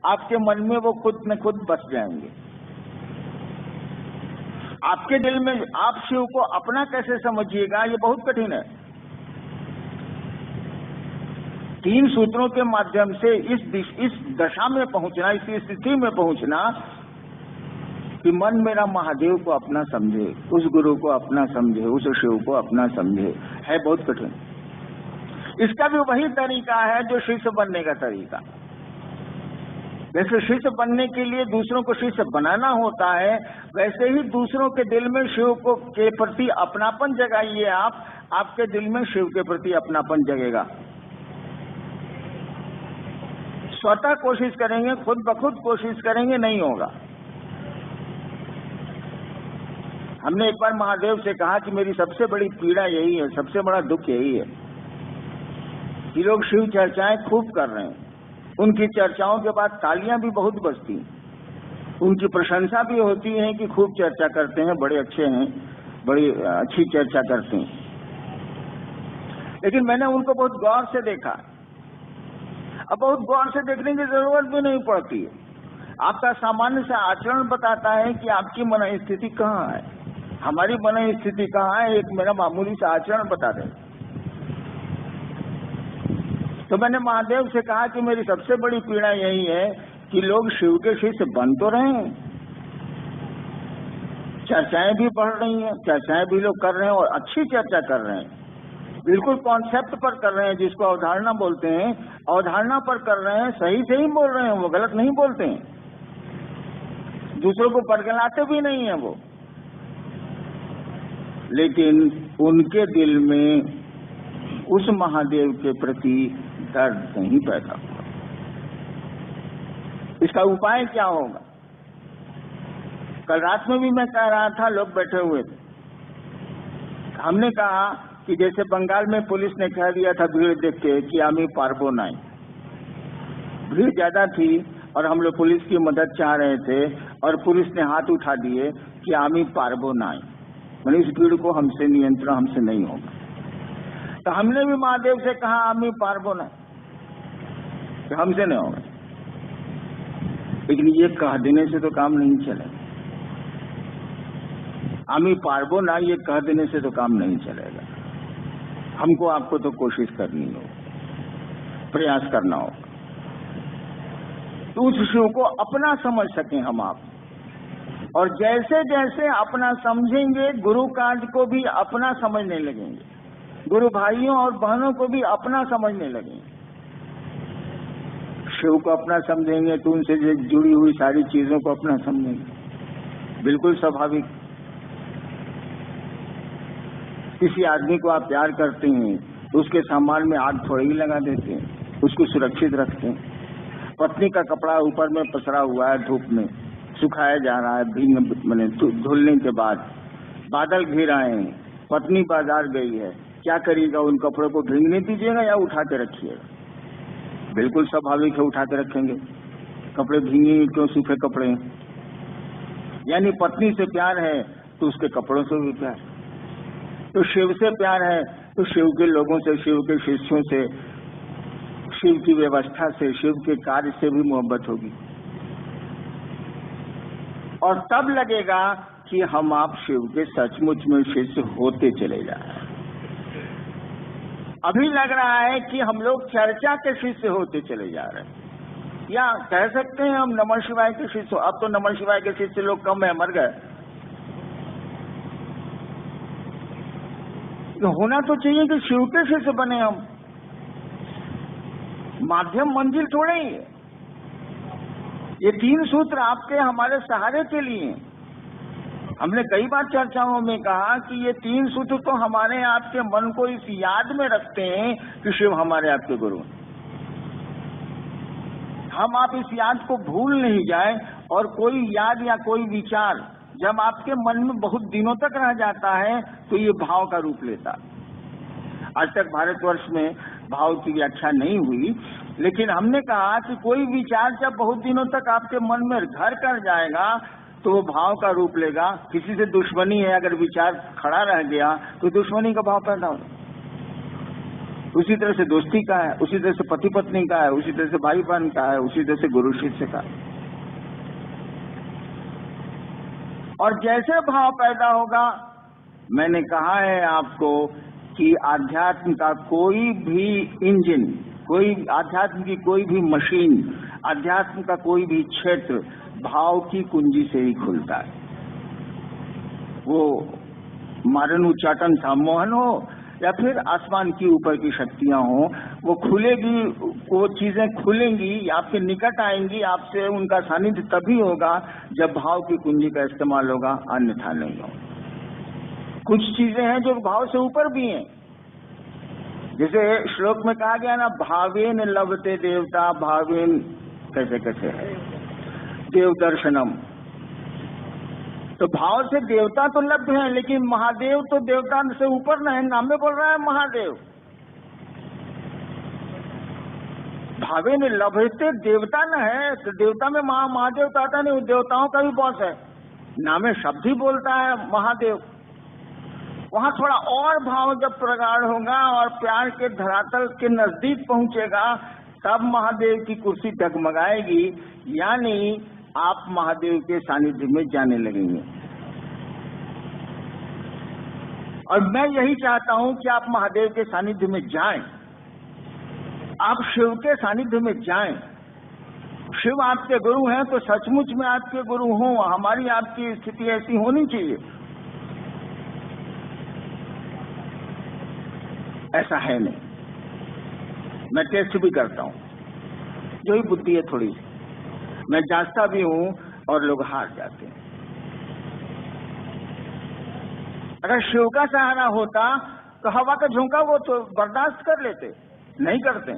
आपके मन में वो खुद न खुद बस जाएंगे। आपके दिल में आप शिव को अपना कैसे समझिएगा, ये बहुत कठिन है। 3 सूत्रों के माध्यम से इस दशा में पहुंचना, इस स्थिति में पहुंचना कि मन मेरा महादेव को अपना समझे, उस गुरु को अपना समझे, उस शिव को अपना समझे, है बहुत कठिन। इसका भी वही तरीका है जो शिष्य बनने का तरीका। जैसे शिष्य बनने के लिए दूसरों को शिष्य बनाना होता है, वैसे ही दूसरों के दिल में शिव को के प्रति अपनापन जगाइए। आपके दिल में शिव के प्रति अपनापन जगेगा। स्वतः कोशिश करेंगे, खुद ब खुद कोशिश करेंगे, नहीं होगा। हमने एक बार महादेव से कहा कि मेरी सबसे बड़ी पीड़ा यही है, सबसे बड़ा दुख यही है कि लोग शिव चर्चाएं खूब कर रहे हैं, उनकी चर्चाओं के बाद तालियां भी बहुत बजती, उनकी प्रशंसा भी होती है कि खूब चर्चा करते हैं, बड़े अच्छे हैं, बड़ी अच्छी चर्चा करते हैं। लेकिन मैंने उनको बहुत गौर से देखा। अब बहुत गौर से देखने की जरूरत भी नहीं पड़ती है। आपका सामान्य सा आचरण बताता है कि आपकी मन स्थिति कहाँ है, हमारी मन स्थिति कहाँ है। एक मेरा मामूली सा आचरण बता दे। तो मैंने महादेव से कहा कि मेरी सबसे बड़ी पीड़ा यही है कि लोग शिव के शिष्य बन तो रहे हैं, चर्चाएं भी बढ़ रही हैं, चर्चाएं भी लोग कर रहे हैं और अच्छी चर्चा कर रहे हैं, बिल्कुल कॉन्सेप्ट पर कर रहे हैं, जिसको अवधारणा बोलते हैं, अवधारणा पर कर रहे हैं, सही से ही बोल रहे हैं, वो गलत नहीं बोलते हैं, दूसरों को परगलाते भी नहीं है वो। लेकिन उनके दिल में उस महादेव के प्रति दर्द नहीं पैदा हुआ। इसका उपाय क्या होगा? कल रात में भी मैं कह रहा था, लोग बैठे हुए थे, हमने कहा कि जैसे बंगाल में पुलिस ने कह दिया था भीड़ देख के कि आमी पारबो नहीं, भीड़ ज्यादा थी और हम लोग पुलिस की मदद चाह रहे थे और पुलिस ने हाथ उठा दिए कि आमी पारबो नहीं, मैंने इस भीड़ को हमसे नियंत्रण हमसे नहीं होगा। तो हमने भी महादेव से कहा आमी पारबो नहीं, तो हमसे नहीं होगा। लेकिन ये कह देने से तो काम नहीं चलेगा। आमी पारबो ना ये कह देने से तो काम नहीं चलेगा। हमको आपको तो कोशिश करनी होगी, प्रयास करना होगा, तो उस शिव को अपना समझ सकें हम आप। और जैसे जैसे अपना समझेंगे, गुरु कार्य को भी अपना समझने लगेंगे, गुरु भाइयों और बहनों को भी अपना समझने लगेंगे। शिव को अपना समझेंगे तो उनसे जुड़ी हुई सारी चीजों को अपना समझेंगे, बिल्कुल स्वाभाविक। किसी आदमी को आप प्यार करते हैं तो उसके सामान में आग थोड़ी ही लगा देते हैं, उसको सुरक्षित रखते हैं। पत्नी का कपड़ा ऊपर में पसरा हुआ है, धूप में सुखाया जा रहा है, भीग धुलने के बाद बादल घिर आए हैं, पत्नी बाजार गई है, क्या करिएगा? उन कपड़ों को भीगने दीजिएगा या उठा के रखिएगा? बिल्कुल स्वाभाविक है, उठा के रखेंगे, कपड़े भीगेंगे क्यों? सूखे कपड़े। यानी पत्नी से प्यार है तो उसके कपड़ों से भी प्यार, तो शिव से प्यार है तो शिव के लोगों से, शिव के शिष्यों से, शिव की व्यवस्था से, शिव के कार्य से भी मोहब्बत होगी। और तब लगेगा कि हम आप शिव के सचमुच में शिष्य होते चले जा रहे हैं। अभी लग रहा है कि हम लोग चर्चा के शिष्य होते चले जा रहे हैं, या कह सकते हैं हम नमः शिवाय के शिष्य। अब तो नमः शिवाय के शिष्य लोग कम है, मर गए। तो होना तो चाहिए कि शिव के शिष्य बने हम, माध्यम मंजिल थोड़े ही। ये 3 सूत्र आपके हमारे सहारे के लिए। हमने कई बार चर्चाओं में कहा कि ये 3 सूत्र तो हमारे आपके मन को इस याद में रखते हैं कि शिव हमारे आपके गुरु। हम आप इस याद को भूल नहीं जाए, और कोई याद या कोई विचार जब आपके मन में बहुत दिनों तक रह जाता है तो ये भाव का रूप लेता है। आज तक भारतवर्ष में भाव की व्याख्या नहीं हुई, लेकिन हमने कहा कि कोई विचार जब बहुत दिनों तक आपके मन में घर कर जाएगा तो वो भाव का रूप लेगा। किसी से दुश्मनी है, अगर विचार खड़ा रह गया तो दुश्मनी का भाव पैदा होगा। उसी तरह से दोस्ती का है, उसी तरह से पति पत्नी का है, उसी तरह से भाई बहन का है, उसी तरह से गुरु शिष्य का। और जैसे भाव पैदा होगा, मैंने कहा है आपको कि आध्यात्म का कोई भी इंजन, कोई आध्यात्म की कोई भी मशीन, आध्यात्म का कोई भी क्षेत्र भाव की कुंजी से ही खुलता है। वो मारन उच्चाटन सम्मोहन हो या फिर आसमान की ऊपर की शक्तियां हो, वो खुलेगी, वो चीजें खुलेंगी, आपके निकट आएंगी, आपसे उनका सानिध्य तभी होगा जब भाव की कुंजी का इस्तेमाल होगा, अन्यथा नहीं होगा। कुछ चीजें हैं जो भाव से ऊपर भी हैं, जैसे श्लोक में कहा गया ना, भावेन लभते देवता, भावेन कैसे कैसे है देव दर्शनम। तो भाव से देवता तो लभ्य है, लेकिन महादेव तो देवता से ऊपर न है, नाम में बोल रहा है महादेव। भावे ने लभते देवता न है, तो देवता में महादेव तो आता नहीं, देवताओं का भी बॉस है, नामे शब्द ही बोलता है महादेव। वहां थोड़ा और भाव जब प्रगाढ़ होगा और प्यार के धरातल के नजदीक पहुंचेगा, तब महादेव की कुर्सी डगमगाएगी, यानी आप महादेव के सानिध्य में जाने लगेंगे। और मैं यही चाहता हूं कि आप महादेव के सानिध्य में जाएं, आप शिव के सानिध्य में जाएं। शिव आपके गुरु हैं तो सचमुच में आपके गुरु हों, हमारी आपकी स्थिति ऐसी होनी चाहिए। ऐसा है नहीं, मैं टेस्ट भी करता हूं, जो ही बुद्धि है थोड़ी, मैं जांचता भी हूं और लोग हार जाते हैं। अगर शिव का सहारा होता तो हवा का झोंका वो तो बर्दाश्त कर लेते, नहीं करते,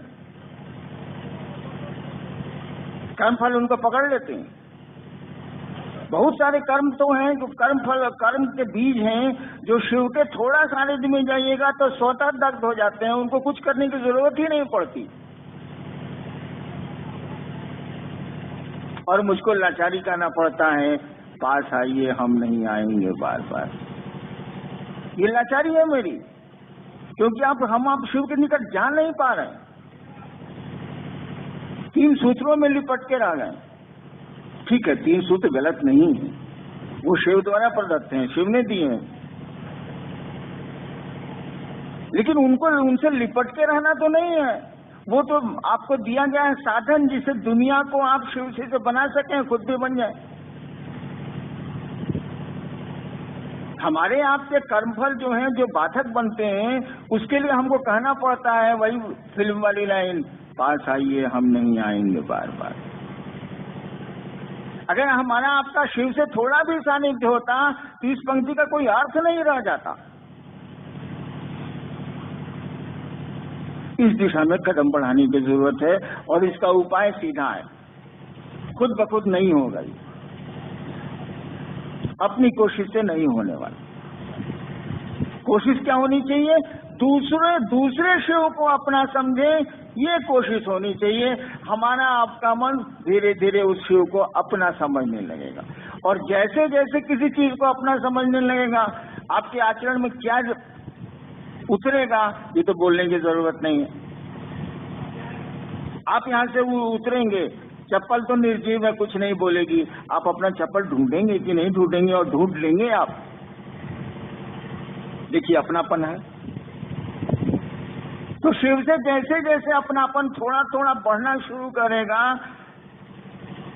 कर्मफल उनको पकड़ लेते हैं। बहुत सारे कर्म तो हैं जो कर्म के बीज हैं, जो शिव के थोड़ा सानिध्य में जाइएगा तो स्वतः दग्ध हो जाते हैं, उनको कुछ करने की जरूरत ही नहीं पड़ती। और मुझको लाचारी करना पड़ता है, पास आइए हम नहीं आएंगे बार बार। ये लाचारी है मेरी, क्योंकि आप शिव के निकट जा नहीं पा रहे, 3 सूत्रों में लिपट के रह गए। ठीक है, 3 सूत्र गलत नहीं है, वो शिव द्वारा प्रदत्त हैं, शिव ने दिए हैं, लेकिन उनसे लिपट के रहना तो नहीं है। वो तो आपको दिया गया है साधन, जिससे दुनिया को आप शिव से बना सकें, खुद भी बन जाए। हमारे आपके कर्मफल जो हैं, जो बाधक बनते हैं, उसके लिए हमको कहना पड़ता है वही फिल्म वाली लाइन, पास आइए हम नहीं आएंगे बार बार। अगर हमारा आपका शिव से थोड़ा भी सानिध्य होता तो इस पंक्ति का कोई अर्थ नहीं रह जाता। इस दिशा में कदम बढ़ाने की जरूरत है, और इसका उपाय सीधा है, खुद ब खुद नहीं होगा, अपनी कोशिश से नहीं होने वाला। कोशिश क्या होनी चाहिए? दूसरे शिव को अपना समझे, ये कोशिश होनी चाहिए। हमारा आपका मन धीरे धीरे उस शिव को अपना समझने लगेगा, और जैसे जैसे किसी चीज को अपना समझने लगेगा, आपके आचरण में क्या उतरेगा ये तो बोलने की जरूरत नहीं है। आप यहाँ से उतरेंगे, चप्पल तो निर्जीव है, कुछ नहीं बोलेगी, आप अपना चप्पल ढूंढेंगे कि नहीं ढूंढेंगे, और ढूंढ लेंगे आप। देखिए अपनापन है। तो शिव से जैसे जैसे अपनापन थोड़ा थोड़ा बढ़ना शुरू करेगा,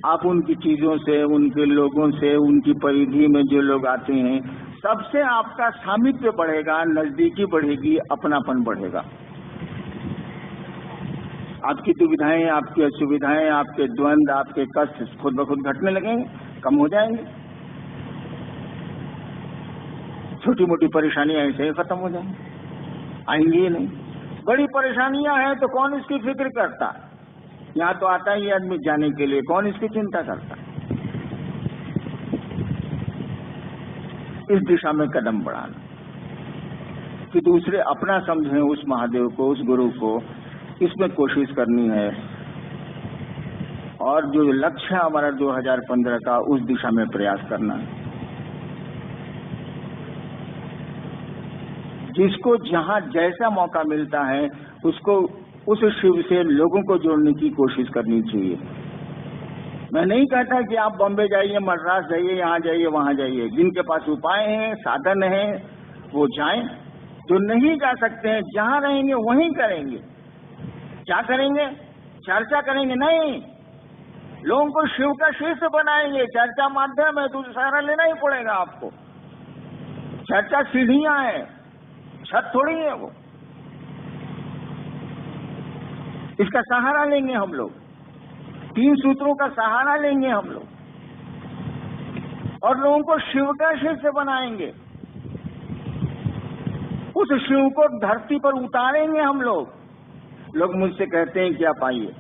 आप उनकी चीजों से, उनके लोगों से, उनकी परिधि में जो लोग आते हैं, सबसे आपका सामिप्य बढ़ेगा, नजदीकी बढ़ेगी, अपनापन बढ़ेगा। आपकी दुविधाएं, आपकी असुविधाएं, आपके द्वंद्व, आपके कष्ट खुद ब खुद घटने लगेंगे, कम हो जाएंगे। छोटी मोटी परेशानियां ऐसे ही खत्म हो जाएंगी, आएंगी ही नहीं। बड़ी परेशानियां हैं तो कौन इसकी फिक्र करता? यहाँ तो आता ही आदमी जाने के लिए, कौन इसकी चिंता करता? इस दिशा में कदम बढ़ाना कि दूसरे अपना समझें उस महादेव को, उस गुरु को, इसमें कोशिश करनी है। और जो लक्ष्य है हमारा 2015 का, उस दिशा में प्रयास करना है। जिसको जहां जैसा मौका मिलता है उसको उस शिव से लोगों को जोड़ने की कोशिश करनी चाहिए। मैं नहीं कहता कि आप बॉम्बे जाइए, मद्रास जाइए, यहाँ जाइए, वहां जाइए। जिनके पास उपाय हैं, साधन है, वो जाएं। जो नहीं जा सकते हैं, जहां रहेंगे वहीं करेंगे। क्या करेंगे? चर्चा करेंगे नहीं, लोगों को शिव का शिष्य बनाएंगे। चर्चा माध्यम है तो सहारा लेना ही पड़ेगा आपको। चर्चा सीढ़ियां है, छत थोड़ी है वो। इसका सहारा लेंगे हम लोग, 3 सूत्रों का सहारा लेंगे हम लोग और लोगों को शिव का शिष्य बनाएंगे। उस शिव को धरती पर उतारेंगे हम लोग। लोग मुझसे कहते हैं कि आप आइए,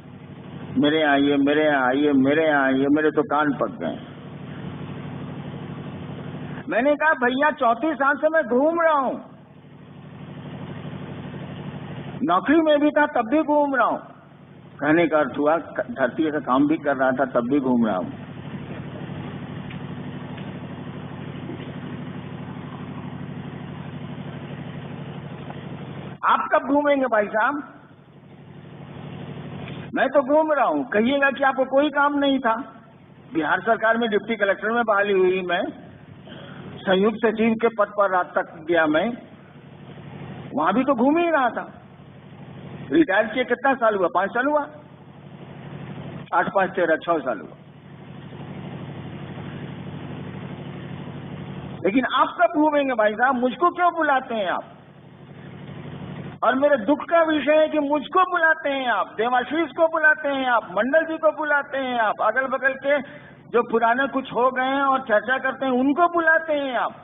मेरे यहाँ आइए, मेरे यहाँ आइए, मेरे यहाँ आइए। मेरे तो कान पक गए। मैंने कहा भैया 34 साल से मैं घूम रहा हूं, नौकरी में भी था तब भी घूम रहा हूं। कहने का अर्थ हुआ धरती का काम भी कर रहा था तब भी घूम रहा हूं। आप कब घूमेंगे भाई साहब? मैं तो घूम रहा हूं। कहिएगा कि आपको कोई काम नहीं था। बिहार सरकार में डिप्टी कलेक्टर में बहाली हुई, मैं संयुक्त सचिव के पद पर रात तक गया। मैं वहां भी तो घूम ही रहा था। रिटायर किए कितना साल हुआ? 5 साल हुआ? 8, 5, 13, 6 साल हुआ। लेकिन आप कब घूमेंगे भाई साहब? मुझको क्यों बुलाते हैं आप? और मेरे दुख का विषय है कि मुझको बुलाते हैं आप, देवाशीष को बुलाते हैं आप, मंडल जी को बुलाते हैं आप, अगल बगल के जो पुराने कुछ हो गए हैं और चर्चा करते हैं उनको बुलाते हैं आप।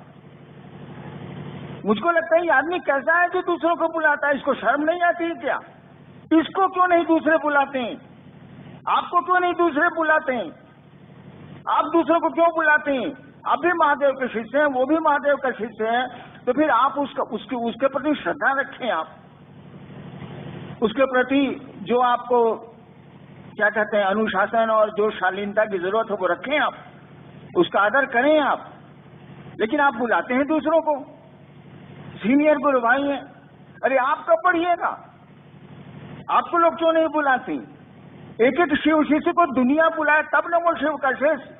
मुझको लगता है ये आदमी कैसा है जो दूसरों को बुलाता है? इसको शर्म नहीं आती है क्या? इसको क्यों नहीं दूसरे बुलाते हैं? आपको क्यों नहीं दूसरे बुलाते हैं? आप दूसरों को क्यों बुलाते हैं? आप भी महादेव के शिष्य हैं, वो भी महादेव का शिष्य है, तो फिर आप उसके प्रति श्रद्धा रखें। आप उसके प्रति जो आपको क्या कहते हैं अनुशासन और जो शालीनता की जरूरत है वो रखें। आप उसका आदर करें आप। लेकिन आप बुलाते हैं दूसरों को, सीनियर गुरु भाई हैं। अरे आप कब पढ़िएगा? आपको लोग क्यों नहीं बुलाते? एक एक शिव शिष्य को दुनिया बुलाए तब न वो शिव का शिष्य।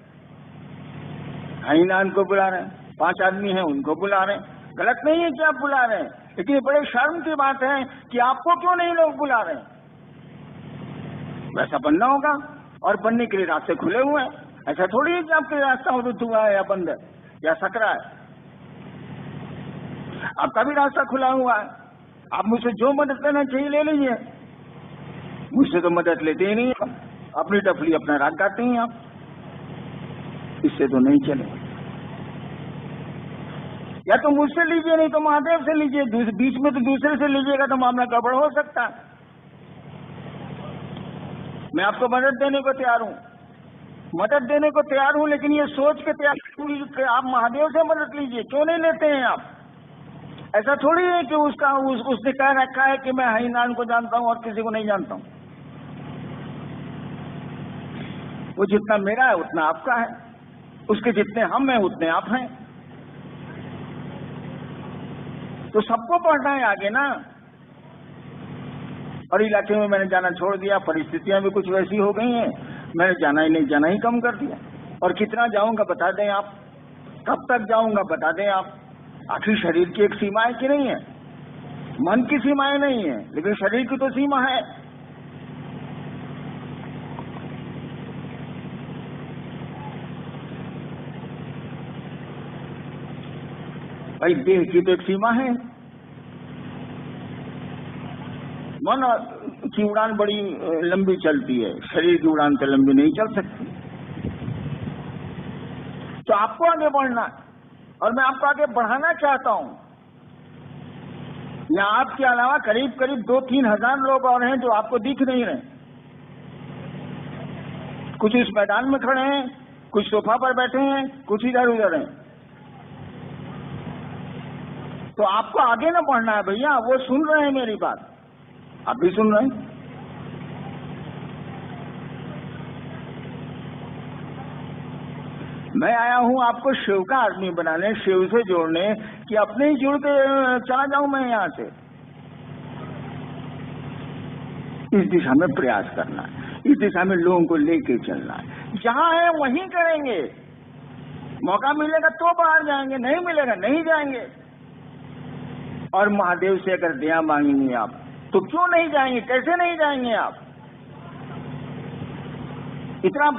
हरिनाम को बुला रहे हैं, 5 आदमी हैं उनको बुला रहे हैं। गलत नहीं है कि आप बुला रहे हैं, लेकिन ये बड़े शर्म की बात है कि आपको क्यों नहीं लोग बुला रहे हैं। वैसा बनना होगा और बनने के लिए रास्ते खुले हुए हैं। ऐसा थोड़ी है कि आपके रास्ता अवरुद्ध हुआ है या बंद है या सकरा है। आपका भी रास्ता खुला हुआ है। आप मुझसे जो मदद लेना चाहिए ले लीजिए। मुझसे तो मदद लेते ही नहीं, अपनी टफली अपना राग गाते हैं आप। इससे तो नहीं चलेगा। या तो मुझसे लीजिए, नहीं तो महादेव से लीजिए। बीच में तो दूसरे से लीजिएगा तो मामला गड़बड़ हो सकता है। मैं आपको मदद देने को तैयार हूं, लेकिन ये सोच के तैयार हूं कि आप महादेव से मदद लीजिए। क्यों नहीं लेते हैं आप? ऐसा थोड़ी है कि उसने कह रखा है कि मैं हरिनारायण को जानता हूं और किसी को नहीं जानता हूं। वो जितना मेरा है उतना आपका है, उसके जितने हम हैं उतने आप हैं। तो सबको पढ़ना है आगे ना। और इलाके में मैंने जाना छोड़ दिया, परिस्थितियां भी कुछ वैसी हो गई हैं, मैंने जाना ही कम कर दिया। और कितना जाऊंगा बता दें आप, कब तक जाऊंगा बता दें आप। आखिर शरीर की एक सीमा है कि नहीं है? मन की सीमाएं नहीं है, लेकिन शरीर की तो सीमा है। भाई देह की तो एक सीमा है। मन की उड़ान बड़ी लंबी चलती है, शरीर की उड़ान तो लंबी नहीं चल सकती। तो आपको आगे बढ़ना है और मैं आपको आगे बढ़ाना चाहता हूं। यहाँ आपके अलावा करीब 2-3 हजार लोग और हैं जो आपको दिख नहीं रहे। कुछ इस मैदान में खड़े हैं, कुछ सोफा पर बैठे हैं, कुछ इधर उधर हैं। तो आपको आगे ना बढ़ना है भैया। वो सुन रहे हैं मेरी बात, आप भी सुन रहे हैं। मैं आया हूं आपको शिव का आदमी बनाने, शिव से जोड़ने, कि अपने ही जुड़ के चला जाऊं मैं यहां से। इस दिशा में प्रयास करना है, इस दिशा में लोगों को लेके चलना है। जहां है वहीं करेंगे, मौका मिलेगा तो बाहर जाएंगे, नहीं मिलेगा नहीं जाएंगे। और महादेव से अगर दया मांगेंगे आप तो क्यों नहीं जाएंगे, कैसे नहीं जाएंगे आप? इतना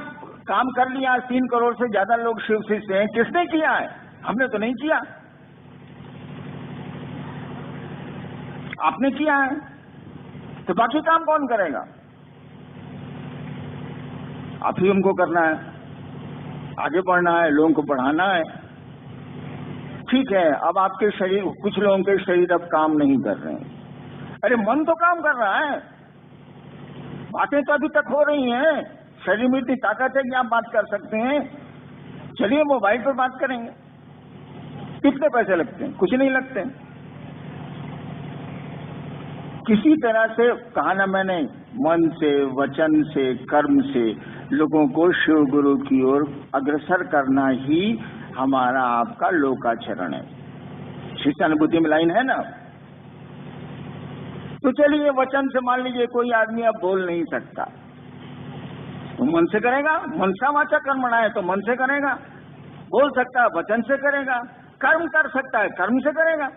काम कर लिया, 3 करोड़ से ज्यादा लोग शिव शिष्य हैं, किसने किया है? हमने तो नहीं किया, आपने किया है, तो बाकी काम कौन करेगा? आप ही उनको करना है, आगे बढ़ना है, लोगों को बढ़ाना है। ठीक है, अब आपके शरीर, कुछ लोगों के शरीर अब काम नहीं कर रहे हैं। अरे मन तो काम कर रहा है, बातें तो अभी तक हो रही हैं, शरीर में इतनी ताकत है कि आप बात कर सकते हैं। चलिए मोबाइल पर बात करेंगे, कितने पैसे लगते हैं? कुछ नहीं लगते। किसी तरह से कहा ना मैंने, मन से, वचन से, कर्म से लोगों को शिव गुरु की ओर अग्रसर करना ही हमारा आपका लोकाचरण है। शिष्टानुभूति में लाइन है ना। तो चलिए वचन से मान लीजिए कोई आदमी अब बोल नहीं सकता, तो मन से करेगा, मनसा वाचा कर्मणा है तो मन से करेगा। बोल सकता है वचन से करेगा, कर्म कर सकता है कर्म से करेगा।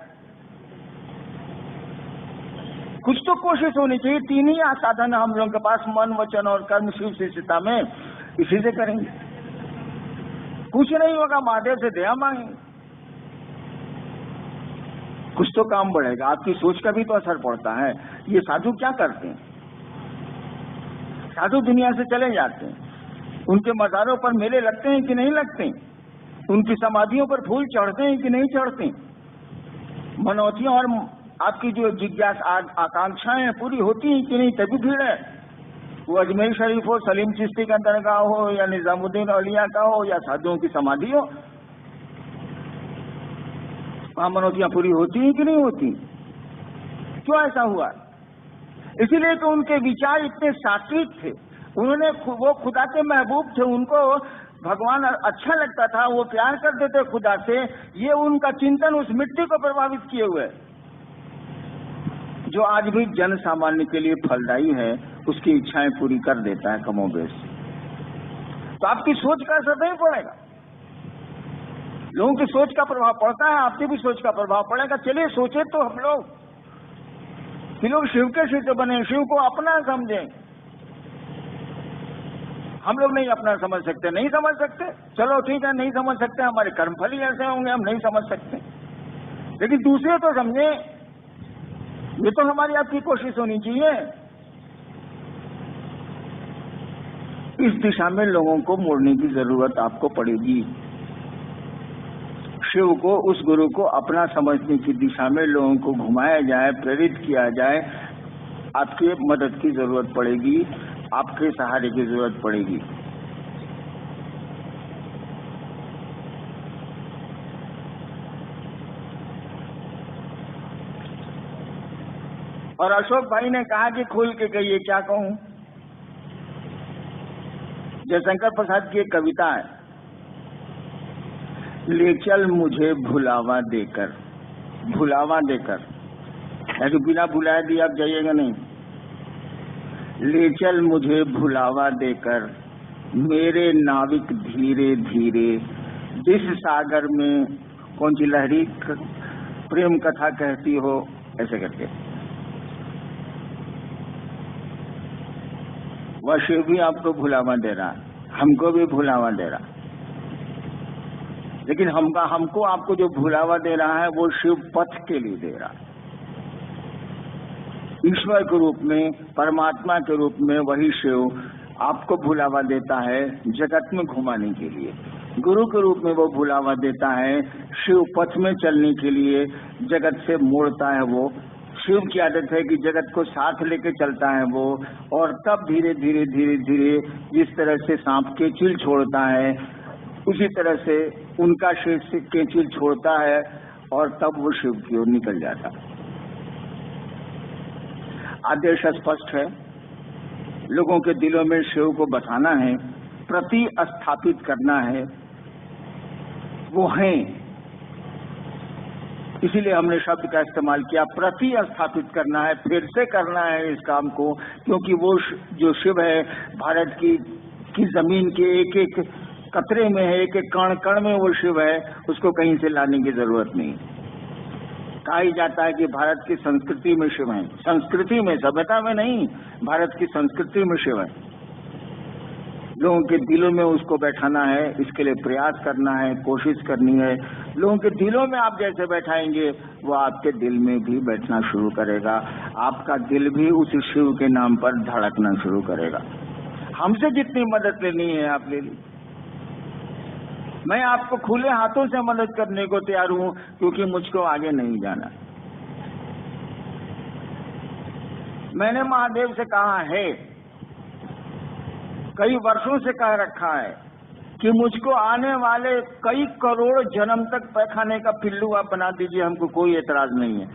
कुछ तो कोशिश होनी चाहिए। 3 ही साधन हम लोगों के पास, मन, वचन और कर्म, शिव शिष्यता में, इसी से करेंगे। कुछ नहीं होगा, महादेव से दया मांगेंगे, कुछ तो काम बढ़ेगा। आपकी सोच का भी तो असर पड़ता है। ये साधु क्या करते हैं? साधु दुनिया से चले जाते हैं, उनके मज़ारों पर मेले लगते हैं कि नहीं लगते? उनकी समाधियों पर फूल चढ़ते हैं कि नहीं चढ़ते? मनौतियां और आपकी जो जिज्ञासा, आकांक्षाएं पूरी होती हैं कि नहीं? तभी भीड़ है। वो अजमेर शरीफ हो, सलीम चिश्ती का दरगाह हो, या निजामुद्दीन औलिया का हो, या साधुओं की समाधि हो, वहां मनौतियां पूरी होती हैं कि नहीं होती? क्यों ऐसा हुआ? इसीलिए कि उनके विचार इतने सात्विक थे, उन्होंने, वो खुदा के महबूब थे, उनको भगवान अच्छा लगता था, वो प्यार करते थे खुदा से। ये उनका चिंतन उस मिट्टी को प्रभावित किए हुए, जो आज भी जन सामान्य के लिए फलदायी है, उसकी इच्छाएं पूरी कर देता है कमोबेश। तो आपकी सोच का असर नहीं पड़ेगा, लोगों की सोच का प्रभाव पड़ता है, आपकी भी सोच का प्रभाव पड़ेगा। चलिए सोचे तो हम लोग कि लोग शिव के शिष्य बने, शिव को अपना समझें। हम लोग नहीं अपना समझ सकते, नहीं समझ सकते, चलो ठीक है, नहीं समझ सकते, हमारे कर्मफल ही ऐसे होंगे, हम नहीं समझ सकते, लेकिन दूसरे तो समझे। ये तो हमारी आपकी कोशिश होनी चाहिए। इस दिशा में लोगों को मोड़ने की जरूरत आपको पड़ेगी। शिव को, उस गुरु को अपना समझने की दिशा में लोगों को घुमाया जाए, प्रेरित किया जाए। आपकी मदद की जरूरत पड़ेगी, आपके सहारे की जरूरत पड़ेगी। और अशोक भाई ने कहा कि खुल के कहिए, क्या कहूं? जयशंकर प्रसाद की एक कविता है, ले चल मुझे भुलावा देकर, भुलावा देकर, ऐसे बिना भुलाए दिए आप जाइएगा नहीं। ले चल मुझे भुलावा देकर, मेरे नाविक धीरे धीरे, जिस सागर में कौन सी लहरी प्रेम कथा कहती हो, ऐसे करके। वह शिव भी आपको भुलावा दे रहा, हमको भी भुलावा दे रहा, लेकिन हमको आपको जो भुलावा दे रहा है वो शिव पथ के लिए दे रहा है। ईश्वर के रूप में, परमात्मा के रूप में वही शिव आपको भुलावा देता है जगत में घुमाने के लिए। गुरु के रूप में वो भुलावा देता है शिव पथ में चलने के लिए, जगत से मोड़ता है वो। शिव की आदत है कि जगत को साथ लेके चलता है वो, और तब धीरे धीरे धीरे धीरे जिस तरह से सांप केचुल छोड़ता है, उसी तरह से उनका शिव केचुल छोड़ता है, और तब वो शिव की ओर निकल जाता है। आदेश स्पष्ट है, लोगों के दिलों में शिव को बसाना है, प्रति स्थापित करना है, वो हैं। इसीलिए हमने शब्द का इस्तेमाल किया। प्रतिस्थापित करना है, फिर से करना है इस काम को, क्योंकि वो जो शिव है भारत की जमीन के एक एक कतरे में है, एक एक कण कण में वो शिव है, उसको कहीं से लाने की जरूरत नहीं। कहा ही जाता है कि भारत की संस्कृति में शिव है, संस्कृति में, सभ्यता में नहीं, भारत की संस्कृति में शिव है। लोगों के दिलों में उसको बैठाना है, इसके लिए प्रयास करना है, कोशिश करनी है। लोगों के दिलों में आप जैसे बैठाएंगे वो आपके दिल में भी बैठना शुरू करेगा, आपका दिल भी उस शिव के नाम पर धड़कना शुरू करेगा। हमसे जितनी मदद लेनी है आप ले लीजिए, मैं आपको खुले हाथों से मदद करने को तैयार हूं, क्योंकि मुझको आगे नहीं जाना। मैंने महादेव से कहा है, कई वर्षों से कह रखा है कि मुझको आने वाले कई करोड़ जन्म तक पैखाने का पिल्लू आप बना दीजिए, हमको कोई एतराज नहीं है,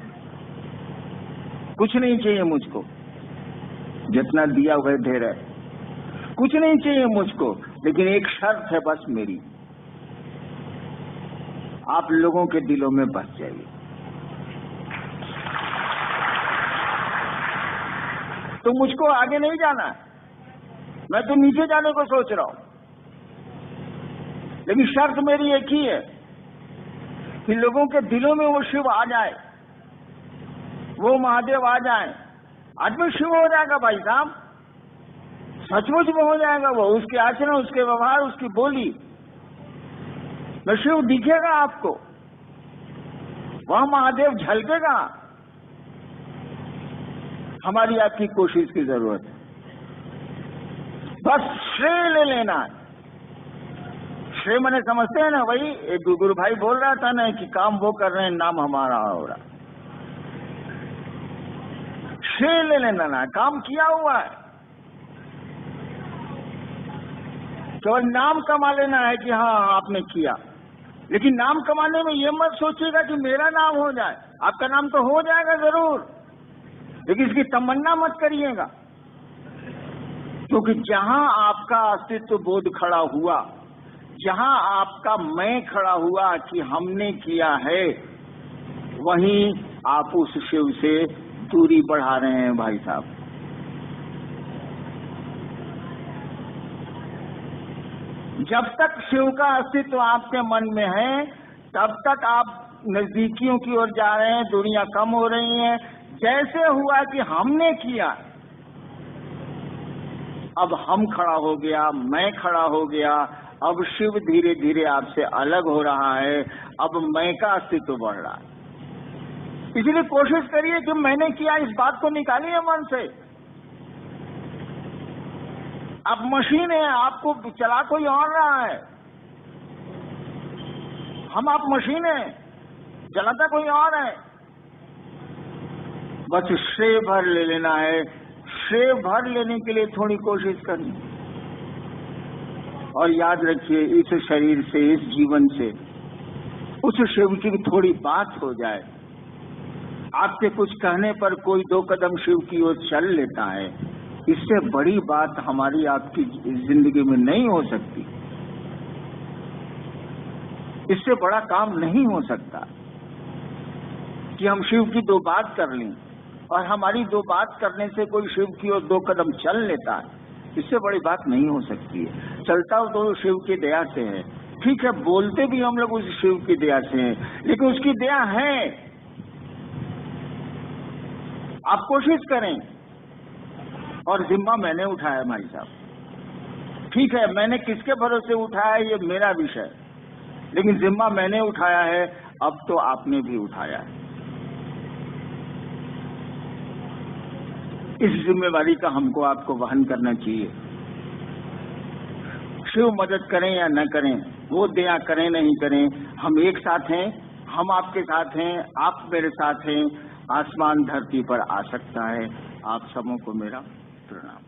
कुछ नहीं चाहिए मुझको, जितना दिया वह ढेर है, कुछ नहीं चाहिए मुझको। लेकिन एक शर्त है बस मेरी, आप लोगों के दिलों में बस जाइए। तो मुझको आगे नहीं जाना, मैं तो नीचे जाने को सोच रहा हूं। लेकिन शर्त मेरी एक ही है कि लोगों के दिलों में वो शिव आ जाए, वो महादेव आ जाए। आदमी शिव हो जाएगा भाई साहब, सचमुच में हो जाएगा वो, उसके आचरण, उसके व्यवहार, उसकी बोली में शिव दिखेगा आपको, वह महादेव झलकेगा। हमारी आपकी कोशिश की जरूरत है, बस श्रेय ले लेना है। श्रेय मैंने समझते हैं ना, वही एक गुरु भाई बोल रहा था ना कि काम वो कर रहे हैं, नाम हमारा हो रहा। श्रेय ले लेना ना, काम किया हुआ है, केवल नाम कमा लेना है कि हाँ आपने किया। लेकिन नाम कमाने में ये मत सोचिएगा कि मेरा नाम हो जाए, आपका नाम तो हो जाएगा जरूर, लेकिन इसकी तमन्ना मत करिएगा। क्योंकि जहां आपका अस्तित्व बोध खड़ा हुआ, जहां आपका मैं खड़ा हुआ कि हमने किया है, वहीं आप उस शिव से दूरी बढ़ा रहे हैं भाई साहब। जब तक शिव का अस्तित्व आपके मन में है, तब तक आप नजदीकियों की ओर जा रहे हैं, दूरियां कम हो रही हैं। जैसे हुआ कि हमने किया, अब हम खड़ा हो गया, मैं खड़ा हो गया, अब शिव धीरे धीरे आपसे अलग हो रहा है, अब मैं का अस्तित्व बढ़ रहा है। इसलिए कोशिश करिए कि मैंने किया, इस बात को निकालिए मन से। आप मशीन है, आपको चला कोई और रहा है, हम आप मशीन है, चलाता कोई और है। बस श्रेय भर ले लेना है, श्रेय भर लेने के लिए थोड़ी कोशिश करनी। और याद रखिए, इस शरीर से, इस जीवन से उस शिव की थोड़ी बात हो जाए। आपके कुछ कहने पर कोई 2 कदम शिव की ओर चल लेता है, इससे बड़ी बात हमारी आपकी जिंदगी में नहीं हो सकती, इससे बड़ा काम नहीं हो सकता कि हम शिव की 2 बात कर लें, और हमारी 2 बात करने से कोई शिव की ओर 2 कदम चल लेता है, इससे बड़ी बात नहीं हो सकती है। चलता हो तो शिव की दया से है, ठीक है, बोलते भी हम लोग उस शिव की दया से हैं, लेकिन उसकी दया है। आप कोशिश करें, और जिम्मा मैंने उठाया भाई साहब, ठीक है, मैंने किसके भरोसे उठाया ये मेरा विषय, लेकिन जिम्मा मैंने उठाया है, अब तो आपने भी उठाया है। इस जिम्मेवारी का हमको आपको वहन करना चाहिए। शिव मदद करें या न करें, वो दया करें नहीं करें, हम एक साथ हैं, हम आपके साथ हैं, आप मेरे साथ हैं। आसमान धरती पर आ सकता है। आप सबों को मेरा प्रणाम।